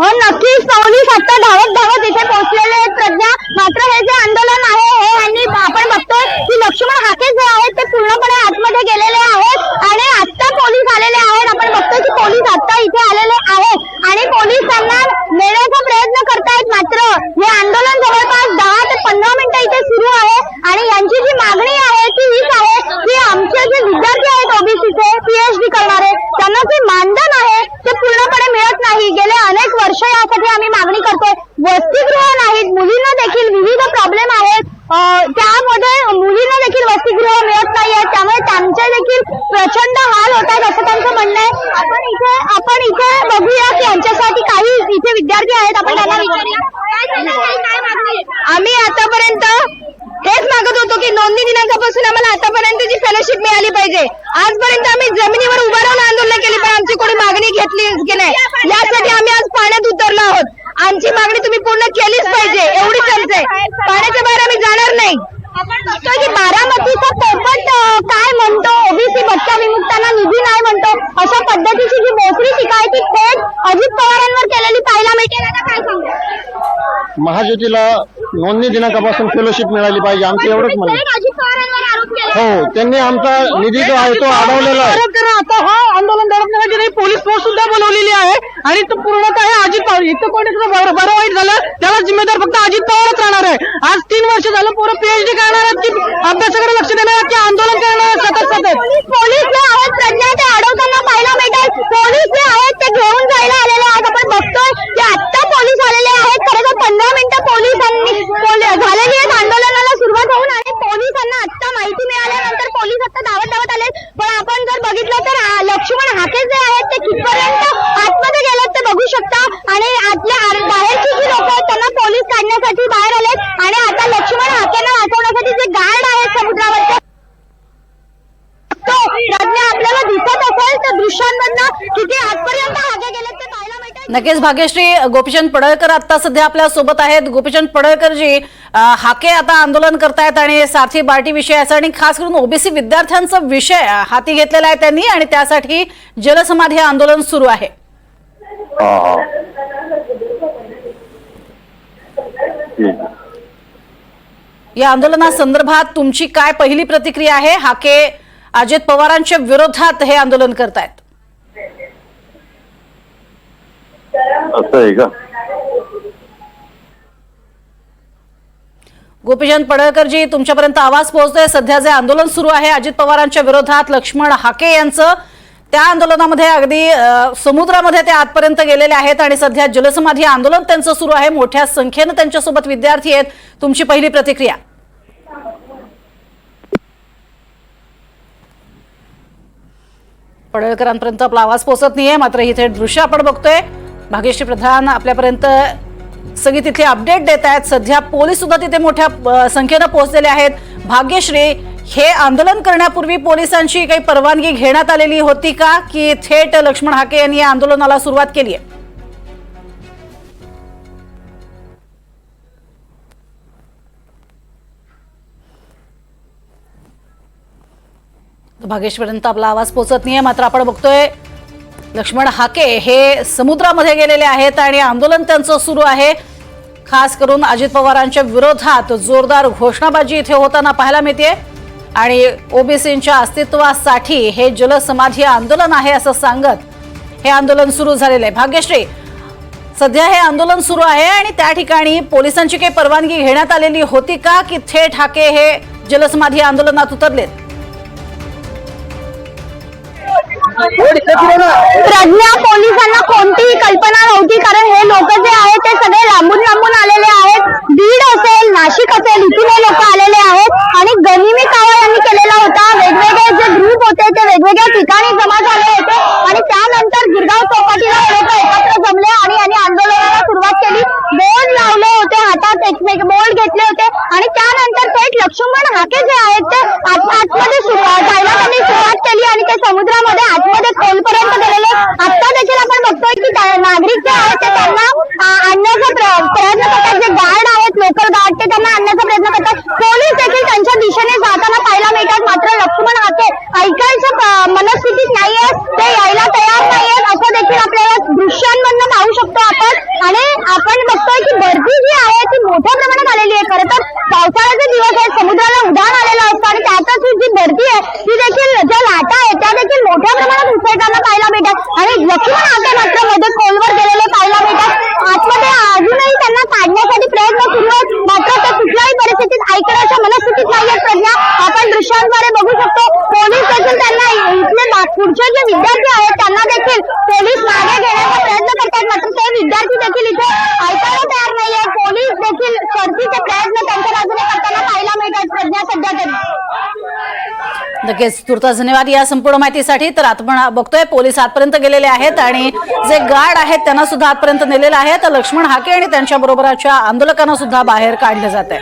हो नक्कीच, पोलीस आता धावत धावत इथे पोहोचलेले आहेत प्रज्ञा. मात्र हे जे आंदोलन आहे हे यांनी आपण बघतोय की लक्ष्मण हाके जे आहेत ते पूर्णपणे आतमध्ये गेलेले आहेत आणि आता पोलीस आलेले आहेत. आपण बघतोय की पोलीस आता इथे आलेले आहेत आणि पोलीस त्यांना नेण्याचा प्रयत्न करतायत. मात्र हे आंदोलन जवळपास 10 ते 15 मिनिटं इथे सुरू आहे आणि यांची जी मागणी आहे ती हीच आहे की आमचे जे विद्यार्थी आहेत ओबीसीचे पीएचडी करणारे त्यांना जे मानधन आहे ते पूर्णपणे मिळत नाही. गेले अनेक वर्ष यासाठी आम्ही मागणी करतोय. वसतिगृह नाहीत, मुलींना देखील विविध प्रॉब्लेम आहेत, त्यामध्ये मुलींना देखील वसतिगृह मिळत नाहीये, त्यामुळे त्यांचे देखील प्रचंड हाल होत आहेत असं त्यांचं म्हणणं आहे. आपण इथे बघूया की यांच्यासाठी काही इथे विद्यार्थी आहेत, आपण त्यांना विचारूया. आम्ही आतापर्यंत हेच मागत होतो की नोंदणी दिनांकापासून आम्हाला आतापर्यंत जी फेलोशिप मिळाली पाहिजे. आजपर्यंत आम्ही जमिनीवर उभा राहून आंदोलन केली पण आमची कोणी मागणी घेतली की नाही, यासाठी आम्ही आज पाण्यात उतरलो आहोत. आमची मागणी तुम्ही पूर्ण केलीच पाहिजे, एवढीच आमचं आहे. पाण्याच्या बाहेर आम्ही जाणार नाही. आपण बघतोय की बारामतीचा पोपट काय म्हणतो, ओबीसी भटक्या विमुक्तांना निधी नाही म्हणतो, अशा पद्धतीची जी मोकळी टीका आहे ती थेट अजित पवारांवर केलेली पाहायला मिळते. आता काय सांगू, महाज्योतीला नोंदणी दिनांकापासून फेलोशिप मिळाली पाहिजे, आमचं एवढंच म्हणणं. अजित पवारांवर आरोप केला. हो, त्यांनी आमचा निधी जो आहे तो अडवलेला आहे. आता हा आंदोलन दडपण्यासाठी पोलीस फोर्स सुद्धा बोलवलेली आहे आणि तो पूर्ण काय अजित पवार इथं कोणी बरं वाईट झालं त्याला जिम्मेदार फक्त अजित पवारच राहणार आहे. आज 3 वर्ष झालं पोरं पीएचडी करणार आहेत की अभ्यासाकडे लक्ष देणार आहेत की आंदोलन करणार आहेत सतत. पोलीस जे आहेत प्रज्ञा ते अडवताना पाहायला मिळतात. पोलीस जे आहेत ते घेऊन जायला आलेले आहेत. आपण बघतोय की आता पोलीस आलेले आहेत. खरं तर 15 मिनिटं पोलिसांनी झालेली आहेत आंदोलनाला सुरुवात होऊन आणि पोलिसांना आता माहिती मिळाल्यानंतर पोलीस आता धावत आले. पण आपण जर बघितलं तर लक्ष्मण हाके जे आहेत ते कितपर्यंत आतमध्ये गेलेत ते बघू शकता आणि आतल्या बाहेरची जी लोक आहेत त्यांना पोलीस काढण्यासाठी बाहेर आलेत आणि आता लक्ष्मण हाकेंना वाचवण्यासाठी जे गार्ड आहेत समुद्रावरचे प्रज्ञा आपल्याला दिसत असेल तर दृश्यांमधनं किती आजपर्यंत हाके गेलेत ते पाहायला मिळतात. नक्कीच भाग्यश्री, गोपीचंद पडळकर आता सध्या आपल्या सोबत आहेत. गोपीचंद पडळकर जी हाके आता आंदोलन करतायत आणि सारथी बार्टी विषयाचा आणि खास करून ओबीसी विद्यार्थ्यांचा विषय हाती घेतलेला आहे त्यांनी आणि त्यासाठी जलसमाधी आंदोलन सुरू आहे. या आंदोलनासंदर्भात तुमची काय पहिली प्रतिक्रिया आहे? हाके अजित पवारांच्या विरोधात हे आंदोलन करतायत. असं आहे का? गोपीचंद पडळकरजी, तुमच्यापर्यंत आवाज पोहोचतोय. सध्या जे आंदोलन सुरू आहे अजित पवारांच्या विरोधात लक्ष्मण हाके यांचं, त्या आंदोलनामध्ये अगदी समुद्रामध्ये ते आतपर्यंत गेलेले आहेत आणि सध्या जलसमाधी आंदोलन त्यांचं सुरू आहे. मोठ्या संख्येने त्यांच्यासोबत विद्यार्थी आहेत. तुमची पहिली प्रतिक्रिया? पडळकरांपर्यंत आपला आवाज पोहोचत नाहीये. मात्र इथे दृश्य आपण बघतोय. भाग्यश्री प्रधान आपल्यापर्यंत सगळी तिथली अपडेट देत आहेत. सध्या पोलीस सुद्धा तिथे मोठ्या संख्येने पोहोचलेले आहेत. भाग्यश्री, हे आंदोलन करण्यापूर्वी पोलिसांची काही परवानगी घेण्यात आलेली होती का की थेट लक्ष्मण हाके यांनी या आंदोलनाला सुरुवात केली आहे? भाग्यश्रीपर्यंत आपला आवाज पोहोचत नाहीये. मात्र आपण बघतोय लक्ष्मण हाके हे समुद्रामध्ये गेलेले आहेत आणि आंदोलन त्यांचं सुरू आहे. खास करून अजित पवारांच्या विरोधात जोरदार घोषणाबाजी इथे होताना पाहायला मिळते आणि ओबीसींच्या अस्तित्वासाठी हे जलसमाधी आंदोलन आहे असं सांगत हे आंदोलन सुरू झालेलं आहे. भाग्यश्री, सध्या हे आंदोलन सुरू आहे आणि त्या ठिकाणी पोलिसांची काही परवानगी घेण्यात आलेली होती का की थेट हाके हे जलसमाधी आंदोलनात उतरलेत? प्रज्ञा, पोलिसांना कोणतीही कल्पना नव्हती कारण हे लोक जे आहेत ते सगळे लांबून आलेले आहेत. बीड असेल, नाशिक असेल, इथून हे लोक आलेले आहेत आणि गनिमी कावा यांनी केलेला होता. वेगवेगळे जे ग्रुप होते ते वेगवेगळ्या ठिकाणी जमा झाले होते आणि त्यानंतर गिरगाव चौपाटीला हे लोक एकत्र जमले आणि यांनी आंदोलनाला सुरुवात केली. बोर्ड लावले होते, हातात एकमेक बोर्ड घेतले होते आणि त्यानंतर थेट लक्ष्मण हाके जे आहेत ते आतमध्ये जायला त्यांनी सुरुवात केली आणि ते समुद्रामध्ये आतमध्ये खोलपर्यंत गेलेले. आता देखील आपण बघतोय की नागरिक जे आहेत ते त्यांना आणण्याचा प्रयत्न करतात. जे गार्ड आहेत, लोकल गार्ड, ते त्यांना आणण्याचा प्रयत्न करतात. पोलीस देखील त्यांच्या दिशेने जाताना पाहायला मिळतात. मात्र लक्ष्मण हाके ऐकायच्या मनस्थितीत नाहीये, ते यायला तयार नाहीयेत असं देखील आपल्याला दृश्यांमधून पाहू शकतो आपण जे विद्यार्थी आहेत त्यांना देखील पोलीस मागे घेण्याचा प्रयत्न करतात, मात्र ते विद्यार्थी देखील इथे ऐकायला तयार नाहीये. पोलीस देखील शर्थीचे प्रयत्न त्यांच्या बाजूने करताना पाहायला मिळतात. प्रज्ञा सध्या तरी नक्कीच तुर्तास धन्यवाद या संपूर्ण माहितीसाठी. तर आपण बघतोय पोलीस आतपर्यंत गेलेले आहेत आणि जे गार्ड आहेत त्यांना सुद्धा आतपर्यंत नेलेलं आहे. तर लक्ष्मण हाके आणि त्यांच्या बरोबरच्या आंदोलकांना सुद्धा बाहेर काढलं जात आहे.